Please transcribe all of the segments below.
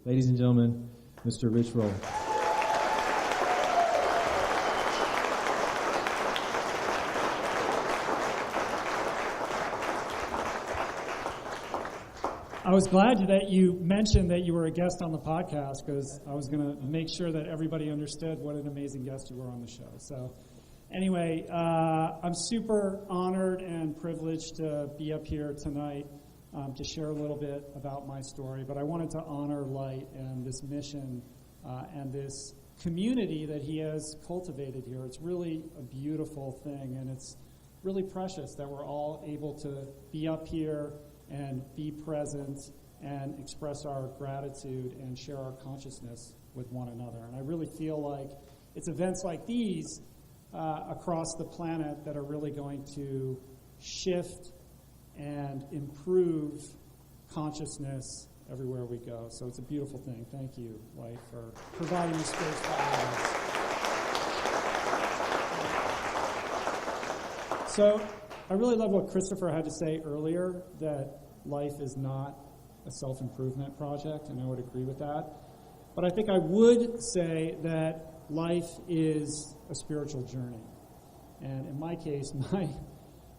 Ladies and gentlemen, Mr. Rich Roll. I was glad that you mentioned that you were a guest on the podcast, because I was going to make sure that everybody understood what an amazing guest you were on the show. So anyway, I'm super honored and privileged to be up here tonight to share a little bit about my story. But I wanted to honor Light and this mission and this community that he has cultivated here. It's really a beautiful thing, and it's really precious that we're all able to be up here and be present and express our gratitude and share our consciousness with one another. And I really feel like it's events like these across the planet that are really going to shift and improve consciousness everywhere we go. So it's a beautiful thing. Thank you, Light, for providing the space for all of us. So I really love what Christopher had to say earlier, that life is not a self-improvement project, and I would agree with that. But I think I would say that life is a spiritual journey. And in my case,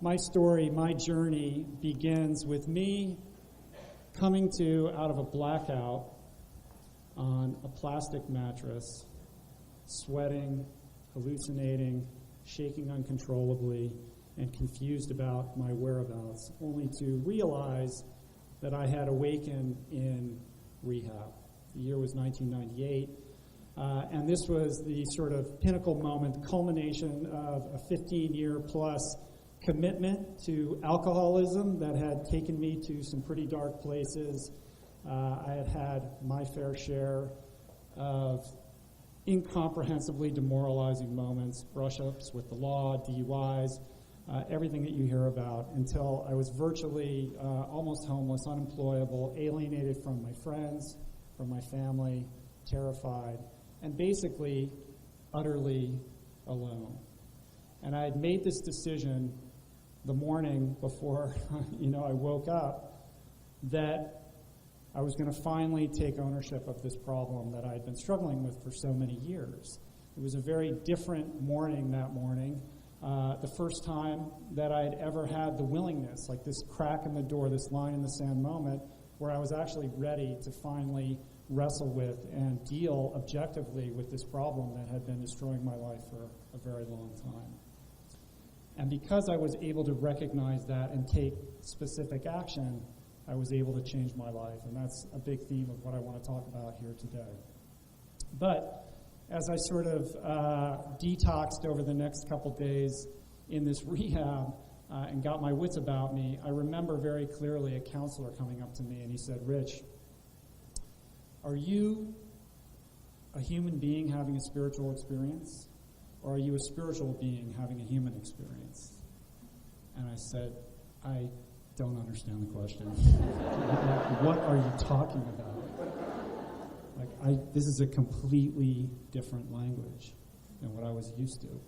my story, my journey begins with me coming to out of a blackout on a plastic mattress, sweating, hallucinating, shaking uncontrollably, and confused about my whereabouts, only to realize that I had awakened in rehab. The year was 1998, and this was the sort of pinnacle moment, culmination of a 15-year-plus commitment to alcoholism that had taken me to some pretty dark places. I had had my fair share of incomprehensibly demoralizing moments, brush-ups with the law, DUIs, everything that you hear about, until I was virtually almost homeless, unemployable, alienated from my friends, from my family, terrified, and basically utterly alone. And I had made this decision the morning before I woke up, that I was going to finally take ownership of this problem that I had been struggling with for so many years. It was a very different morning that morning. The first time that I had ever had the willingness, like this crack in the door, this line in the sand moment, where I was actually ready to finally wrestle with and deal objectively with this problem that had been destroying my life for a very long time. And because I was able to recognize that and take specific action, I was able to change my life. And that's a big theme of what I want to talk about here today. But as I sort of detoxed over the next couple days in this rehab and got my wits about me, I remember very clearly a counselor coming up to me, and he said, "Rich, are you a human being having a spiritual experience, or are you a spiritual being having a human experience?" And I said, "I don't understand the question." What are you talking about? This is a completely different language than what I was used to.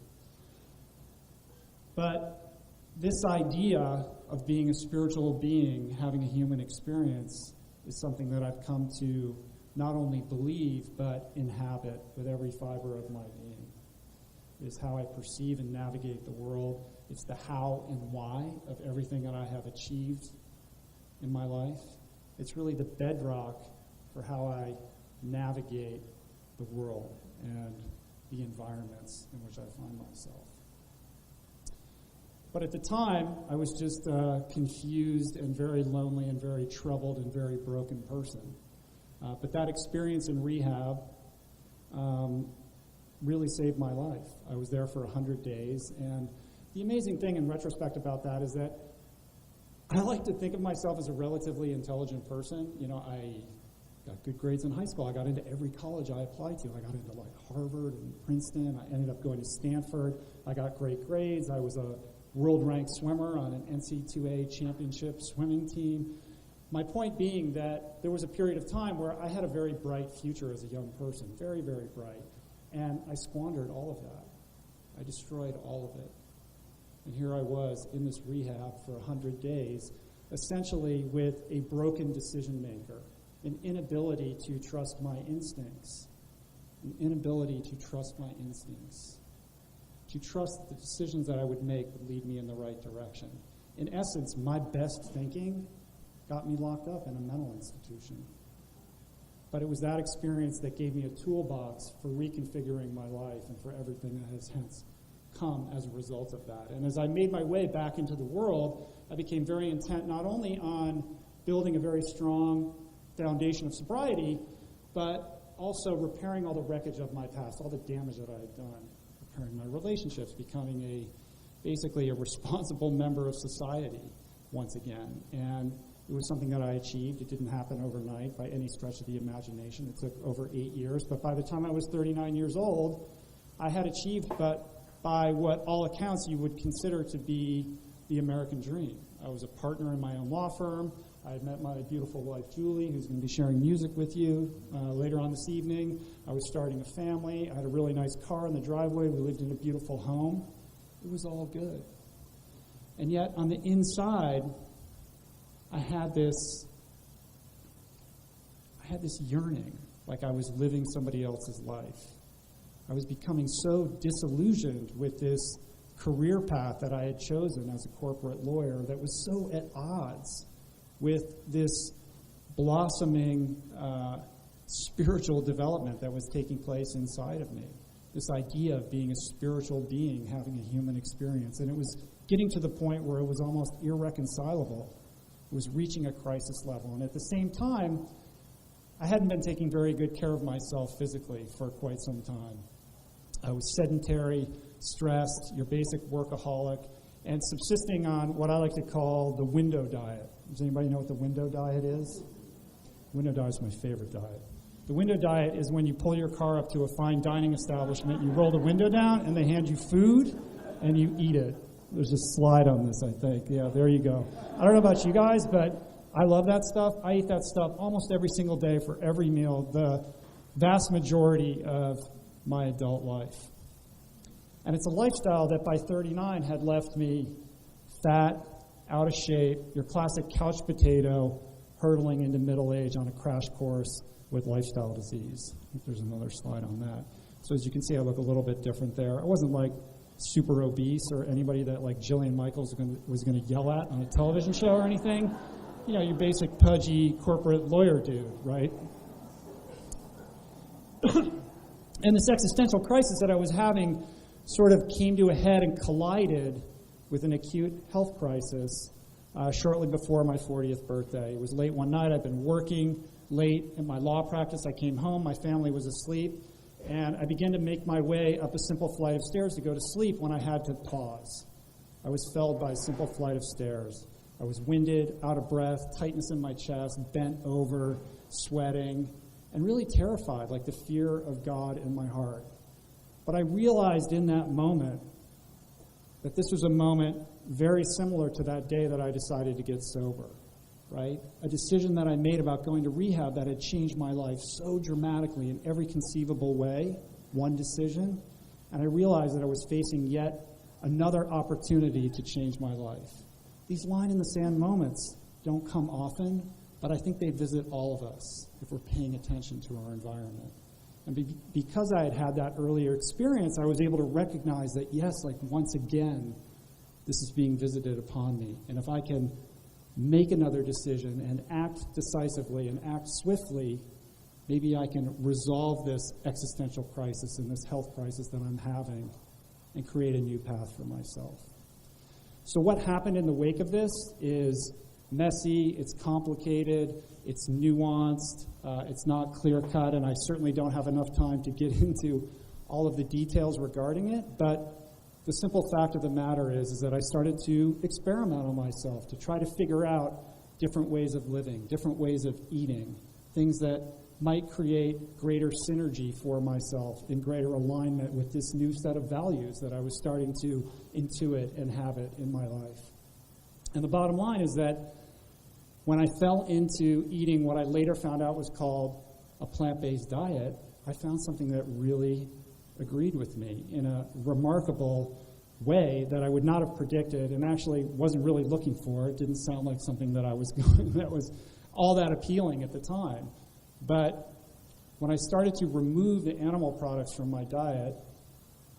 But this idea of being a spiritual being, having a human experience, is something that I've come to not only believe, but inhabit with every fiber of my being. It is how I perceive and navigate the world. It's the how and why of everything that I have achieved in my life. It's really the bedrock for how I navigate the world and the environments in which I find myself. But at the time, I was just a confused and very lonely and very troubled and very broken person. But that experience in rehab really saved my life. I was there for 100 days, and the amazing thing in retrospect about that is that I like to think of myself as a relatively intelligent person. I got good grades in high school. I got into every college I applied to. I got into Harvard and Princeton. I ended up going to Stanford. I got great grades. I was a world-ranked swimmer on an NC2A championship swimming team. My point being that there was a period of time where I had a very bright future as a young person, very, very bright, and I squandered all of that. I destroyed all of it. And here I was in this rehab for 100 days, essentially with a broken decision maker an inability to trust my instincts, an inability to trust my instincts, to trust that the decisions that I would make would lead me in the right direction. In essence, my best thinking got me locked up in a mental institution. But it was that experience that gave me a toolbox for reconfiguring my life and for everything that has hence come as a result of that. And as I made my way back into the world, I became very intent not only on building a very strong foundation of sobriety, but also repairing all the wreckage of my past, all the damage that I had done, repairing my relationships, becoming basically a responsible member of society once again. And it was something that I achieved. It didn't happen overnight by any stretch of the imagination. It took over 8 years. But by the time I was 39 years old, I had achieved, but by what all accounts you would consider to be the American dream. I was a partner in my own law firm. I had met my beautiful wife, Julie, who's going to be sharing music with you later on this evening. I was starting a family. I had a really nice car in the driveway. We lived in a beautiful home. It was all good. And yet, on the inside, I had this yearning, like I was living somebody else's life. I was becoming so disillusioned with this career path that I had chosen as a corporate lawyer that was so at odds with this blossoming spiritual development that was taking place inside of me. This idea of being a spiritual being, having a human experience. And it was getting to the point where it was almost irreconcilable. It was reaching a crisis level. And at the same time, I hadn't been taking very good care of myself physically for quite some time. I was sedentary, stressed, your basic workaholic, and subsisting on what I like to call the window diet. Does anybody know what the window diet is? Window diet is my favorite diet. The window diet is when you pull your car up to a fine dining establishment, you roll the window down, and they hand you food, and you eat it. There's a slide on this, I think. Yeah, there you go. I don't know about you guys, but I love that stuff. I eat that stuff almost every single day for every meal, the vast majority of my adult life. And it's a lifestyle that by 39 had left me fat, out of shape, your classic couch potato, hurtling into middle age on a crash course with lifestyle disease. I think there's another slide on that. So as you can see, I look a little bit different there. I wasn't like super obese or anybody that like Jillian Michaels was going to yell at on a television show or anything. You know, your basic pudgy corporate lawyer dude, right? And this existential crisis that I was having sort of came to a head and collided with an acute health crisis shortly before my 40th birthday. It was late one night. I'd been working late in my law practice. I came home. My family was asleep. And I began to make my way up a simple flight of stairs to go to sleep when I had to pause. I was felled by a simple flight of stairs. I was winded, out of breath, tightness in my chest, bent over, sweating, and really terrified, like the fear of God in my heart. But I realized in that moment that this was a moment very similar to that day that I decided to get sober, right? A decision that I made about going to rehab that had changed my life so dramatically in every conceivable way, one decision, and I realized that I was facing yet another opportunity to change my life. These line-in-the-sand moments don't come often, but I think they visit all of us if we're paying attention to our environment. And because I had had that earlier experience, I was able to recognize that, yes, like once again, this is being visited upon me. And if I can make another decision and act decisively and act swiftly, maybe I can resolve this existential crisis and this health crisis that I'm having and create a new path for myself. So what happened in the wake of this is messy, it's complicated, it's nuanced, it's not clear-cut, and I certainly don't have enough time to get into all of the details regarding it, but the simple fact of the matter is that I started to experiment on myself, to try to figure out different ways of living, different ways of eating, things that might create greater synergy for myself in greater alignment with this new set of values that I was starting to intuit and habit in my life. And the bottom line is that when I fell into eating what I later found out was called a plant-based diet, I found something that really agreed with me in a remarkable way that I would not have predicted and actually wasn't really looking for. It didn't sound like something that I was going, that was all that appealing at the time. But when I started to remove the animal products from my diet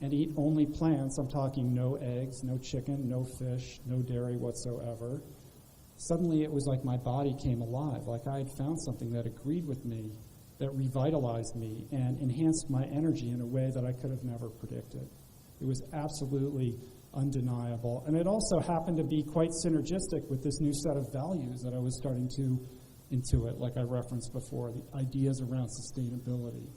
and eat only plants, I'm talking no eggs, no chicken, no fish, no dairy whatsoever, suddenly it was like my body came alive, like I had found something that agreed with me, that revitalized me and enhanced my energy in a way that I could have never predicted. It was absolutely undeniable. And it also happened to be quite synergistic with this new set of values that I was starting to intuit, like I referenced before, the ideas around sustainability,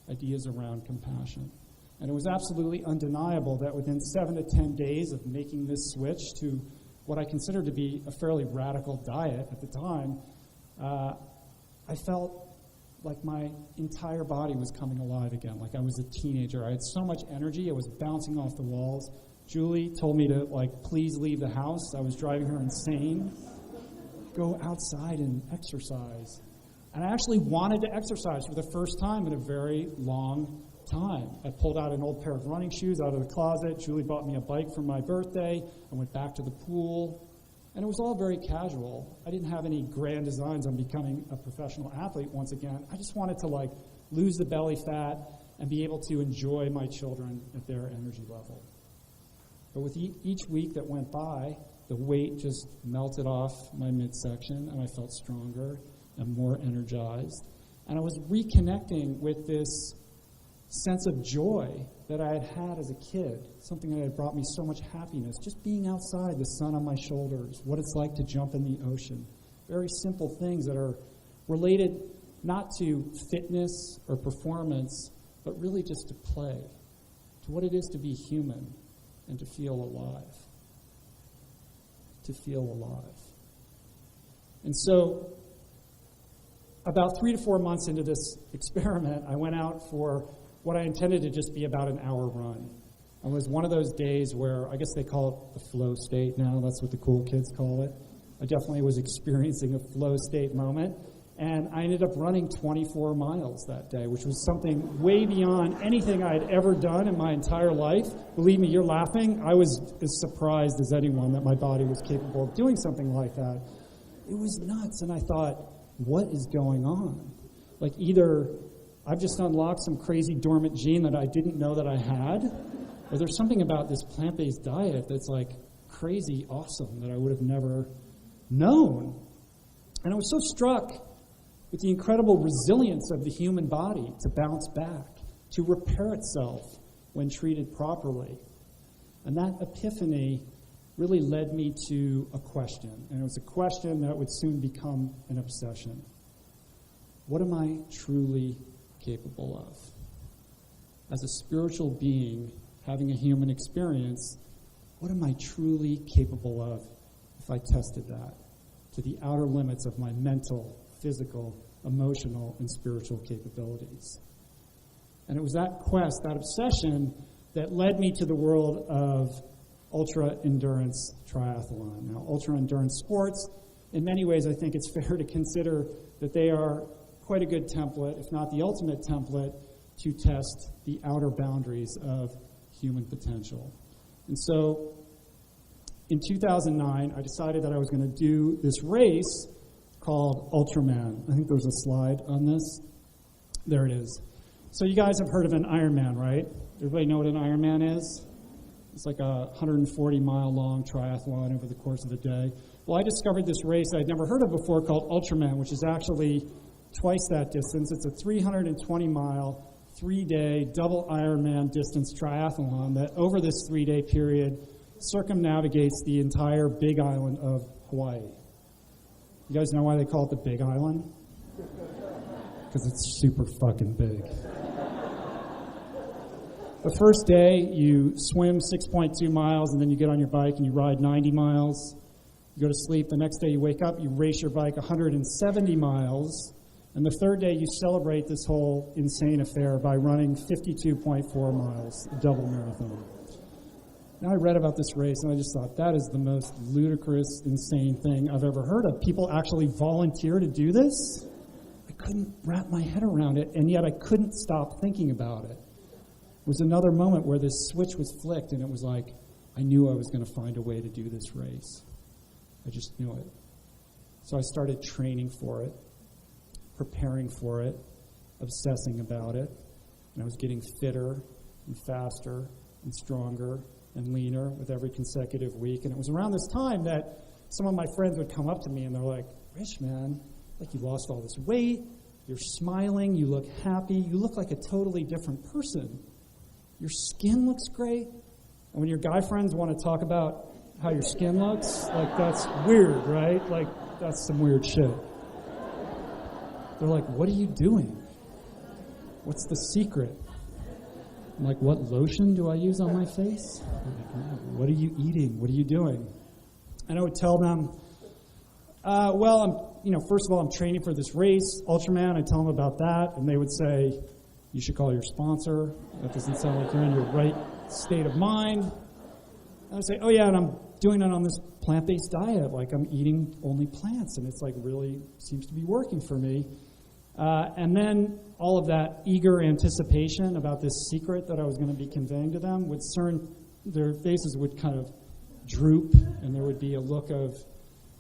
ideas around compassion. And it was absolutely undeniable that within 7 to 10 days of making this switch to what I considered to be a fairly radical diet at the time, I felt like my entire body was coming alive again, like I was a teenager. I had so much energy, it was bouncing off the walls. Julie told me to, please leave the house. I was driving her insane. Go outside and exercise. And I actually wanted to exercise for the first time in a very long time. I pulled out an old pair of running shoes out of the closet. Julie bought me a bike for my birthday. I went back to the pool. And it was all very casual. I didn't have any grand designs on becoming a professional athlete once again. I just wanted to lose the belly fat and be able to enjoy my children at their energy level. But with each week that went by, the weight just melted off my midsection, and I felt stronger and more energized. And I was reconnecting with this sense of joy that I had had as a kid, something that had brought me so much happiness, just being outside, the sun on my shoulders, what it's like to jump in the ocean. Very simple things that are related not to fitness or performance, but really just to play, to what it is to be human and to feel alive. To feel alive. And so, about 3 to 4 months into this experiment, I went out for what I intended to just be about an hour run. It was one of those days where, I guess they call it the flow state now, that's what the cool kids call it. I definitely was experiencing a flow state moment, and I ended up running 24 miles that day, which was something way beyond anything I had ever done in my entire life. Believe me, you're laughing. I was as surprised as anyone that my body was capable of doing something like that. It was nuts, and I thought, what is going on? Either I've just unlocked some crazy dormant gene that I didn't know that I had, or there's something about this plant-based diet that's crazy awesome that I would have never known. And I was so struck with the incredible resilience of the human body to bounce back, to repair itself when treated properly. And that epiphany really led me to a question, and it was a question that would soon become an obsession. What am I truly capable of? As a spiritual being having a human experience, what am I truly capable of if I tested that to the outer limits of my mental, physical, emotional, and spiritual capabilities? And it was that quest, that obsession, that led me to the world of ultra-endurance triathlon. Now, ultra-endurance sports, in many ways, I think it's fair to consider that they are quite a good template, if not the ultimate template, to test the outer boundaries of human potential. And so, in 2009, I decided that I was going to do this race called Ultraman. I think there's a slide on this. There it is. So you guys have heard of an Ironman, right? Everybody know what an Ironman is? It's like a 140-mile long triathlon over the course of the day. Well, I discovered this race I'd never heard of before called Ultraman, which is actually twice that distance. It's a 320-mile, 3-day double Ironman distance triathlon that over this 3-day period circumnavigates the entire big island of Hawaii. You guys know why they call it the Big Island? Because it's super fucking big. The first day, you swim 6.2 miles, and then you get on your bike and you ride 90 miles. You go to sleep. The next day, you wake up, you race your bike 170 miles. And the third day, you celebrate this whole insane affair by running 52.4 miles, a double marathon. Now, I read about this race, and I just thought, that is the most ludicrous, insane thing I've ever heard of. People actually volunteer to do this? I couldn't wrap my head around it, and yet I couldn't stop thinking about it. It was another moment where this switch was flicked, and it was like, I knew I was going to find a way to do this race. I just knew it. So I started training for it, preparing for it, obsessing about it, and I was getting fitter and faster and stronger and leaner with every consecutive week. And it was around this time that some of my friends would come up to me and they're like, Rich, man, like you lost all this weight, you're smiling, you look happy, you look like a totally different person. Your skin looks great. And when your guy friends want to talk about how your skin looks, like that's weird, right? Like that's some weird shit. They're like, what are you doing? What's the secret? I'm like, what lotion do I use on my face? Like, what are you eating? What are you doing? And I would tell them, first of all, I'm training for this race, Ultraman. I tell them about that, and they would say, you should call your sponsor. That doesn't sound like you're in your right state of mind. And I would say, oh yeah, and I'm doing it on this plant-based diet. Like I'm eating only plants, and it's like really seems to be working for me. And then all of that eager anticipation about this secret that I was going to be conveying to them would their faces would kind of droop, and there would be a look of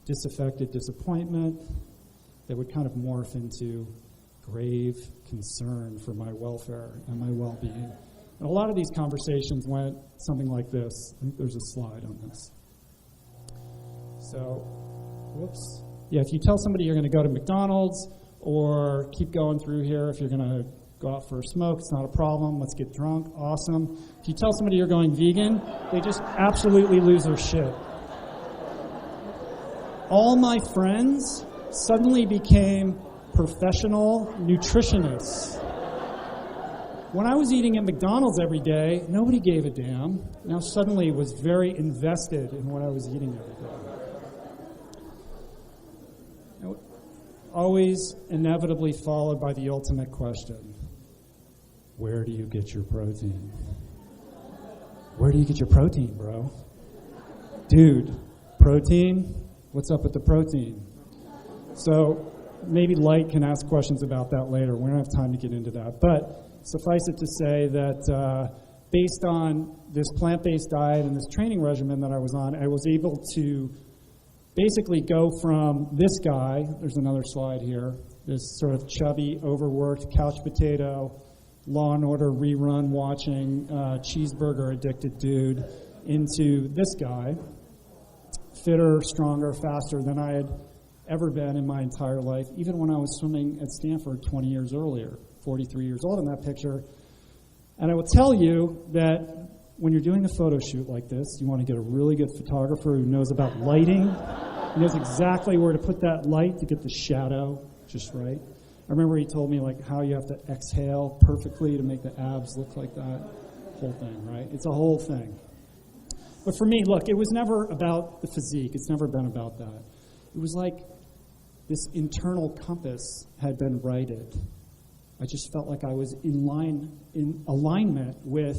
disaffected disappointment that would kind of morph into grave concern for my welfare and my well-being. And a lot of these conversations went something like this. I think there's a slide on this. So, whoops. Yeah, if you tell somebody you're going to go to McDonald's or keep going through here, if you're going to go out for a smoke, it's not a problem. Let's get drunk. Awesome. If you tell somebody you're going vegan, they just absolutely lose their shit. All my friends suddenly became professional nutritionists. When I was eating at McDonald's every day, nobody gave a damn. Now suddenly was very invested in what I was eating every day. Always inevitably followed by the ultimate question. Where do you get your protein? Where do you get your protein, bro? Dude, protein? What's up with the protein? So maybe Light can ask questions about that later. We don't have time to get into that. But suffice it to say that based on this plant-based diet and this training regimen that I was on, I was able to basically go from this guy, there's another slide here, this sort of chubby, overworked, couch potato, Law and Order rerun watching, cheeseburger addicted dude, into this guy, fitter, stronger, faster than I had ever been in my entire life, even when I was swimming at Stanford 20 years earlier, 43 years old in that picture. And I will tell you that when you're doing a photo shoot like this, you want to get a really good photographer who knows about lighting. He knows exactly where to put that light to get the shadow just right. I remember he told me like how you have to exhale perfectly to make the abs look like that. Whole thing, right? It's a whole thing. But for me, look, it was never about the physique. It's never been about that. It was like this internal compass had been righted. I just felt like I was in alignment with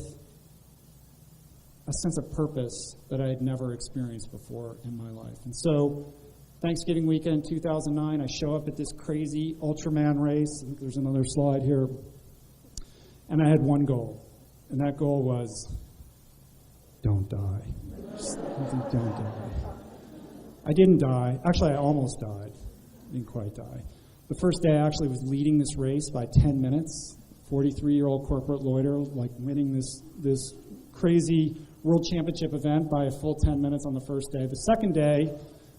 a sense of purpose that I had never experienced before in my life. And so, Thanksgiving weekend 2009, I show up at this crazy Ultraman race. I think there's another slide here. And I had one goal. And that goal was, don't die. Just don't die. I didn't die. Actually, I almost died. I didn't quite die. The first day I actually was leading this race by 10 minutes. 43-year-old corporate lawyer, like winning this crazy world championship event by a full 10 minutes on the first day. The second day,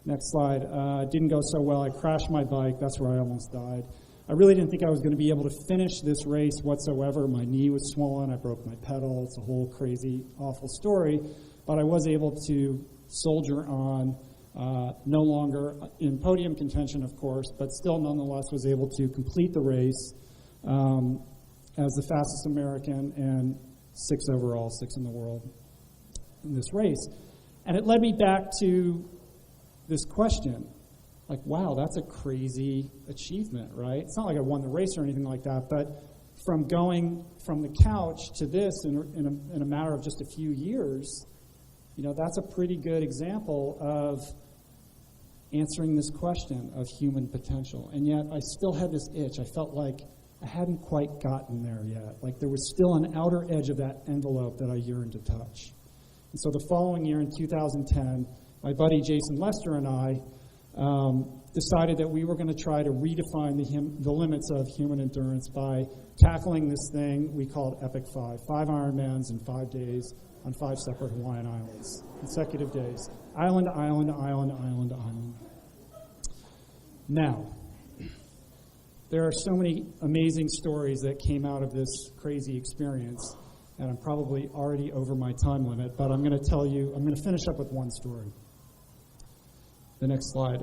next slide, didn't go so well. I crashed my bike. That's where I almost died. I really didn't think I was going to be able to finish this race whatsoever. My knee was swollen. I broke my pedal. It's a whole crazy, awful story. But I was able to soldier on, no longer in podium contention, of course, but still nonetheless was able to complete the race as the fastest American and 6 overall, 6 in the world in this race. And it led me back to this question, like, wow, that's a crazy achievement, right? It's not like I won the race or anything like that, but from going from the couch to this in a matter of just a few years, you know, that's a pretty good example of answering this question of human potential. And yet I still had this itch. I felt like I hadn't quite gotten there yet. Like there was still an outer edge of that envelope that I yearned to touch. And so the following year in 2010, my buddy Jason Lester and I decided that we were going to try to redefine the limits of human endurance by tackling this thing we called Epic 5. 5 Ironmans in 5 days on 5 separate Hawaiian islands, consecutive days. Island to island to island to island to island. Now, there are so many amazing stories that came out of this crazy experience, and I'm probably already over my time limit, but I'm going to finish up with one story. The next slide.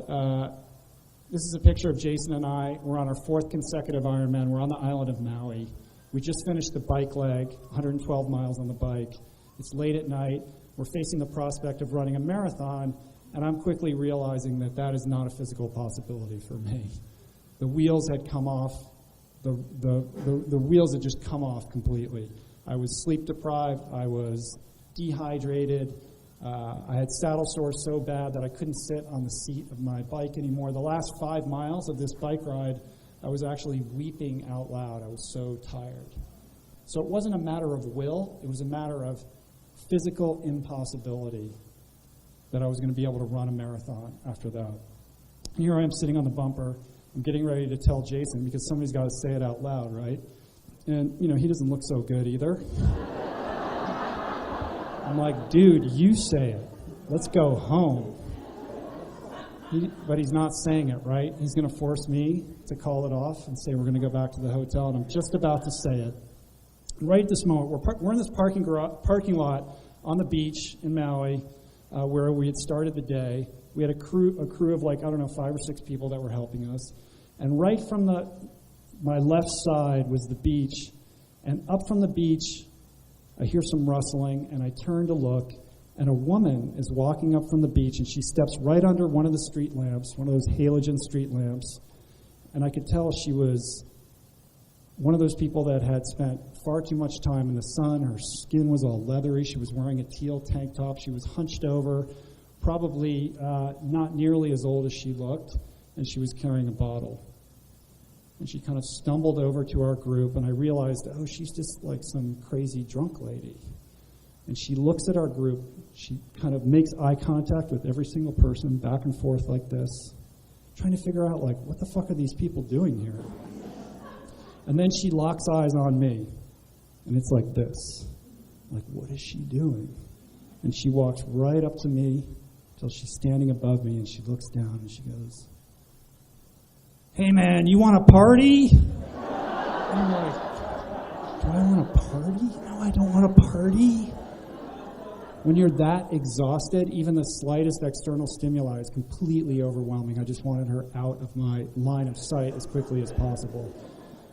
This is a picture of Jason and I. We're on our 4th consecutive Ironman. We're on the island of Maui. We just finished the bike leg, 112 miles on the bike. It's late at night. We're facing the prospect of running a marathon, and I'm quickly realizing that that is not a physical possibility for me. The wheels had come off. The wheels had just come off completely. I was sleep deprived. I was dehydrated. I had saddle sores so bad that I couldn't sit on the seat of my bike anymore. The last 5 miles of this bike ride, I was actually weeping out loud. I was so tired. So it wasn't a matter of will. It was a matter of physical impossibility that I was going to be able to run a marathon after that. Here I am sitting on the bumper. I'm getting ready to tell Jason because somebody's got to say it out loud, right? And, he doesn't look so good either. I'm like, dude, you say it. Let's go home. But he's not saying it, right? He's going to force me to call it off and say we're going to go back to the hotel, and I'm just about to say it. And right at this moment, we're in this parking lot on the beach in Maui where we had started the day. We had a crew of 5 or 6 people that were helping us. And right from my left side was the beach, and up from the beach, I hear some rustling, and I turn to look, and a woman is walking up from the beach, and she steps right under one of the street lamps, one of those halogen street lamps, and I could tell she was one of those people that had spent far too much time in the sun. Her skin was all leathery. She was wearing a teal tank top. She was hunched over, probably not nearly as old as she looked, and she was carrying a bottle. And she kind of stumbled over to our group, and I realized, she's just like some crazy drunk lady. And she looks at our group. She kind of makes eye contact with every single person, back and forth like this, trying to figure out, what the fuck are these people doing here? And then she locks eyes on me, and it's like this. What is she doing? And she walks right up to me until she's standing above me, and she looks down, and she goes, "Hey, man, you want a party?" And I'm like, do I want a party? No, I don't want a party. When you're that exhausted, even the slightest external stimuli is completely overwhelming. I just wanted her out of my line of sight as quickly as possible.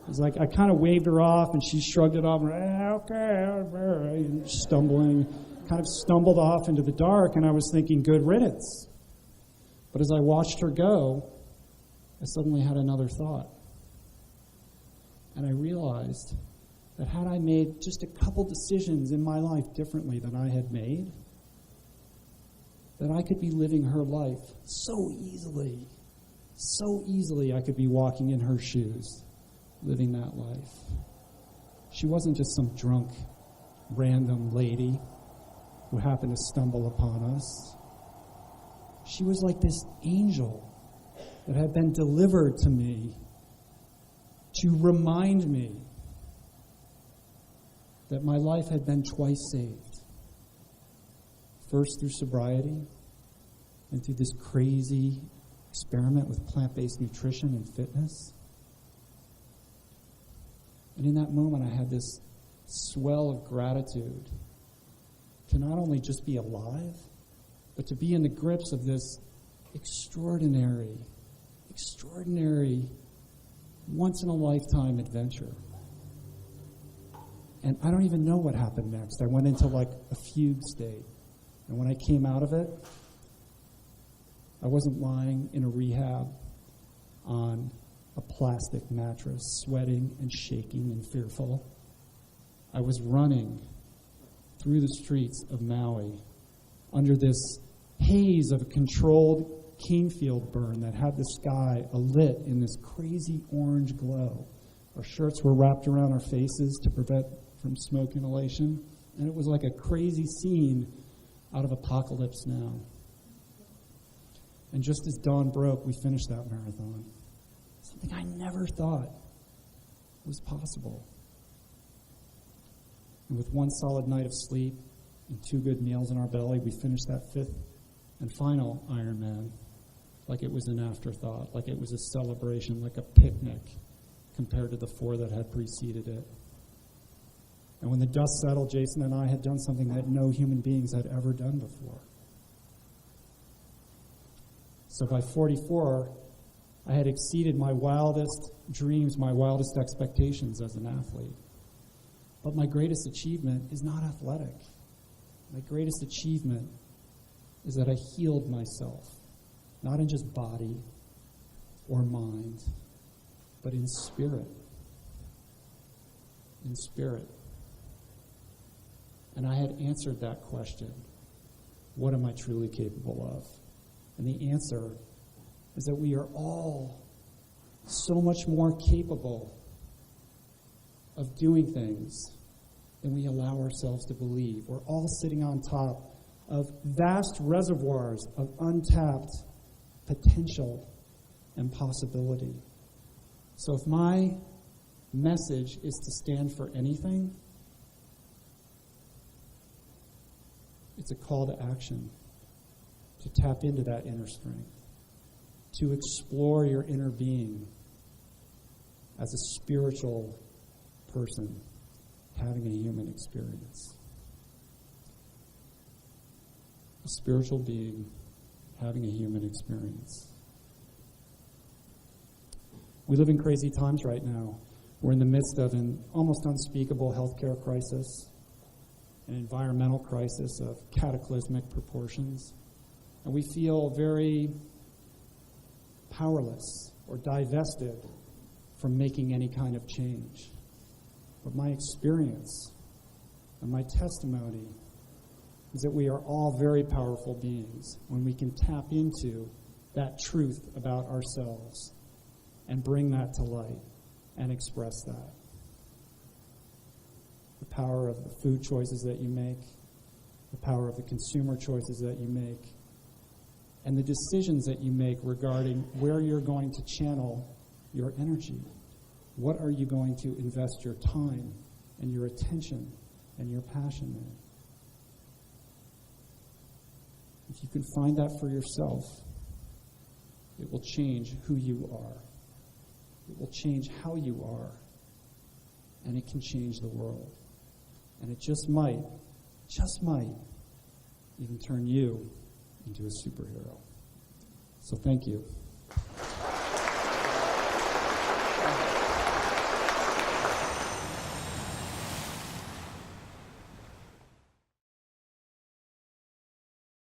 It was like I kind of waved her off, and she shrugged it off, and okay, and stumbling, kind of stumbled off into the dark, and I was thinking, good riddance. But as I watched her go, I suddenly had another thought. And I realized that had I made just a couple decisions in my life differently than I had made, that I could be living her life so easily I could be walking in her shoes, living that life. She wasn't just some drunk, random lady who happened to stumble upon us. She was like this angel that had been delivered to me to remind me that my life had been twice saved. First through sobriety, and through this crazy experiment with plant-based nutrition and fitness. And in that moment, I had this swell of gratitude to not only just be alive, but to be in the grips of this extraordinary, once-in-a-lifetime adventure. And I don't even know what happened next. I went into a fugue state. And when I came out of it, I wasn't lying in a rehab on a plastic mattress, sweating and shaking and fearful. I was running through the streets of Maui under this haze of a controlled cane field burn that had the sky alit in this crazy orange glow. Our shirts were wrapped around our faces to prevent from smoke inhalation, and it was like a crazy scene out of Apocalypse Now. And just as dawn broke, we finished that marathon. Something I never thought was possible. And with one solid night of sleep and 2 good meals in our belly, we finished that 5th and final Ironman like it was an afterthought, like it was a celebration, like a picnic compared to the 4 that had preceded it. And when the dust settled, Jason and I had done something that no human beings had ever done before. So by 44, I had exceeded my wildest dreams, my wildest expectations as an athlete. But my greatest achievement is not athletic. My greatest achievement is that I healed myself, not in just body or mind, but in spirit. In spirit. And I had answered that question, what am I truly capable of? And the answer is that we are all so much more capable of doing things than we allow ourselves to believe. We're all sitting on top of vast reservoirs of untapped potential and possibility. So if my message is to stand for anything, it's a call to action, to tap into that inner strength, to explore your inner being as a spiritual person having a human experience. A spiritual being having a human experience. We live in crazy times right now. We're in the midst of an almost unspeakable healthcare crisis, an environmental crisis of cataclysmic proportions, and we feel very powerless or divested from making any kind of change. But my experience and my testimony is that we are all very powerful beings when we can tap into that truth about ourselves and bring that to light and express that. The power of the food choices that you make, the power of the consumer choices that you make, and the decisions that you make regarding where you're going to channel your energy. What are you going to invest your time and your attention and your passion in? If you can find that for yourself, it will change who you are. It will change how you are. And it can change the world. And it just might, even turn you into a superhero. So thank you.